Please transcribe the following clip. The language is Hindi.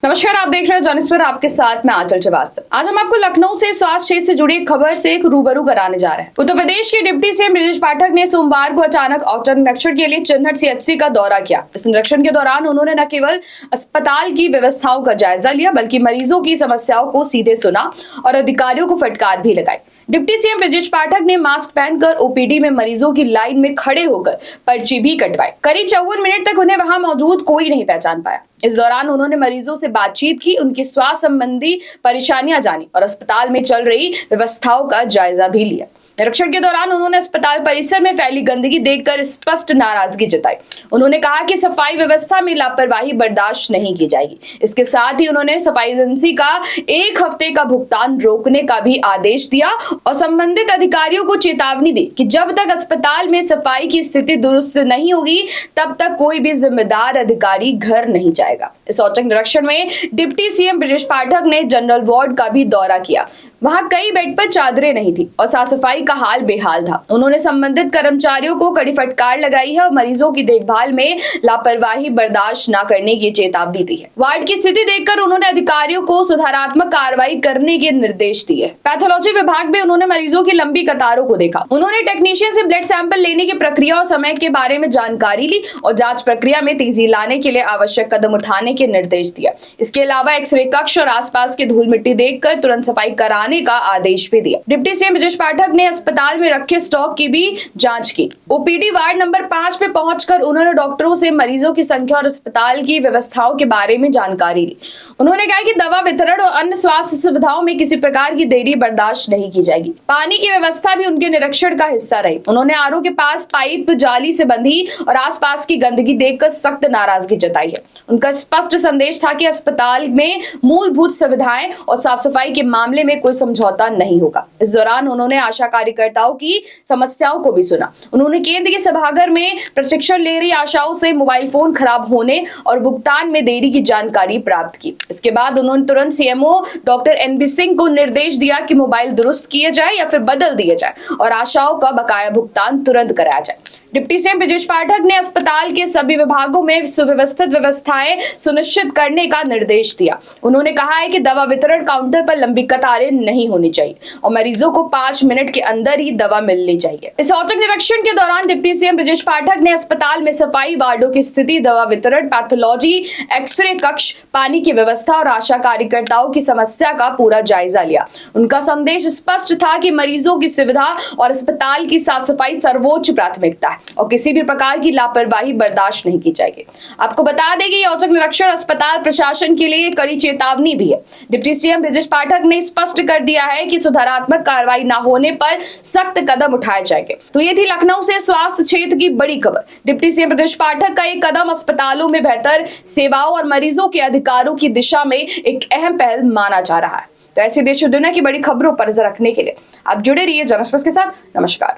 नमस्कार, आप देख रहे हैं जॉनसपर, आपके साथ में आंचल श्रीवास्तव। आज हम आपको लखनऊ से स्वास्थ्य क्षेत्र से जुड़ी एक खबर से एक रूबरू कराने जा रहे हैं। उत्तर प्रदेश के डिप्टी सीएम ब्रजेश पाठक ने सोमवार को अचानक औचक निरीक्षण के लिए चिन्हट सीएचसी का दौरा किया। इस निरीक्षण के दौरान उन्होंने न केवल अस्पताल की व्यवस्थाओं का जायजा लिया, बल्कि मरीजों की समस्याओं को सीधे सुना और अधिकारियों को फटकार भी लगाई। डिप्टी सीएम ब्रजेश पाठक ने मास्क पहनकर ओपीडी में मरीजों की लाइन में खड़े होकर पर्ची भी कटवाई। करीब 54 मिनट तक उन्हें वहां मौजूद कोई नहीं पहचान पाया। इस दौरान उन्होंने मरीजों से बातचीत की, उनकी स्वास्थ्य संबंधी परेशानियां जानी और अस्पताल में चल रही व्यवस्थाओं का जायजा भी लिया। निरीक्षण के दौरान उन्होंने अस्पताल परिसर में फैली गंदगी देखकर स्पष्ट नाराजगी जताई। उन्होंने कहा कि सफाई व्यवस्था में लापरवाही बर्दाश्त नहीं की जाएगी। इसके साथ ही उन्होंने सफाई एजेंसी का 1 हफ्ते का भुगतान रोकने का भी आदेश दिया और संबंधित अधिकारियों को चेतावनी दी कि जब तक अस्पताल में सफाई की स्थिति दुरुस्त नहीं होगी, तब तक कोई भी जिम्मेदार अधिकारी घर नहीं जाएगा। इस औचक निरीक्षण में डिप्टी सीएम ब्रजेश पाठक ने जनरल वार्ड का भी दौरा किया। वहां कई बेड पर चादरें नहीं थी और साफ सफाई का हाल बेहाल था। उन्होंने संबंधित कर्मचारियों को कड़ी फटकार लगाई है और मरीजों की देखभाल में लापरवाही बर्दाश्त न करने की चेतावनी दी है। वार्ड की स्थिति देखकर उन्होंने अधिकारियों को सुधारात्मक कार्रवाई करने के निर्देश दिए। पैथोलॉजी विभाग में उन्होंने मरीजों की लंबी कतारों को देखा। उन्होंने टेक्नीशियन से ब्लड सैंपल लेने की प्रक्रिया और समय के बारे में जानकारी ली और जांच प्रक्रिया में तेजी लाने के लिए आवश्यक कदम उठाने के निर्देश दिया। इसके अलावा एक्सरे कक्ष और आसपास की धूल मिट्टी देखकर तुरंत सफाई कराने का आदेश भी दिया। डिप्टी सीएम ब्रजेश पाठक ने अस्पताल में रखे स्टॉक की भी जांच की। ओपीडी वार्ड नंबर 5 पे पहुंचकर उन्होंने डॉक्टरों से मरीजों की संख्या और अस्पताल की व्यवस्थाओं के बारे में जानकारी ली। उन्होंने कहा कि दवा वितरण और अन्य स्वास्थ्य सुविधाओं में किसी प्रकार की देरी बर्दाश्त नहीं की जाएगी। पानी की व्यवस्था भी उनके निरीक्षण का हिस्सा रही। उन्होंने आरओ के पास पाइप जाली से बंधी और आसपास की गंदगी देखकर सख्त नाराजगी जताई है। उनका स्पष्ट संदेश था कि अस्पताल में मूलभूत सुविधाएं और साफ सफाई के मामले में कोई समझौता नहीं होगा। इस दौरान उन्होंने आशा कार्यकर्ताओं की समस्याओं को भी सुना। उन्होंने केंद्र के सभागार में प्रशिक्षण ले रही आशाओं से मोबाइल फोन खराब होने और भुगतान में देरी की जानकारी प्राप्त की। इसके बाद उन्होंने तुरंत सीएमओ डॉक्टर एनबी सिंह को निर्देश दिया कि मोबाइल दुरुस्त किए जाए या फिर बदल दिए जाए और आशाओं का बकाया भुगतान तुरंत कराया जाए। डिप्टी सीएम ब्रजेश पाठक ने अस्पताल के सभी विभागों में सुव्यवस्थित व्यवस्थाएं सुनिश्चित करने का निर्देश दिया। उन्होंने कहा है कि दवा वितरण काउंटर पर लंबी कतारें नहीं होनी चाहिए और मरीजों को 5 मिनट के अंदर ही दवा मिलनी चाहिए। इस औचक निरीक्षण के दौरान डिप्टी सीएम ब्रजेश पाठक ने अस्पताल में सफाई, वार्डों की स्थिति, दवा वितरण, पैथोलॉजी, एक्सरे कक्ष, पानी की व्यवस्था और आशा कार्यकर्ताओं की समस्या का पूरा जायजा लिया। उनका संदेश स्पष्ट था कि मरीजों की सुविधा और अस्पताल की साफ सफाई सर्वोच्च प्राथमिकता है और किसी भी प्रकार की लापरवाही बर्दाश्त नहीं की जाएगी। आपको बता दें कि औचक निरीक्षण अस्पताल प्रशासन के लिए कड़ी चेतावनी भी है। डिप्टी सीएम ब्रजेश पाठक ने स्पष्ट कर दिया है कि सुधारात्मक कार्रवाई न होने पर सख्त कदम उठाए जाएंगे। तो ये थी लखनऊ से स्वास्थ्य क्षेत्र की बड़ी खबर। डिप्टी सीएम ब्रजेश पाठक का एक कदम अस्पतालों में बेहतर सेवाओं और मरीजों के अधिकारों की दिशा में एक अहम पहल माना जा रहा है। तो ऐसी देश और दुनिया की बड़ी खबरों पर नजर रखने के लिए आप जुड़े रहिए जनस्पर्श के साथ। नमस्कार।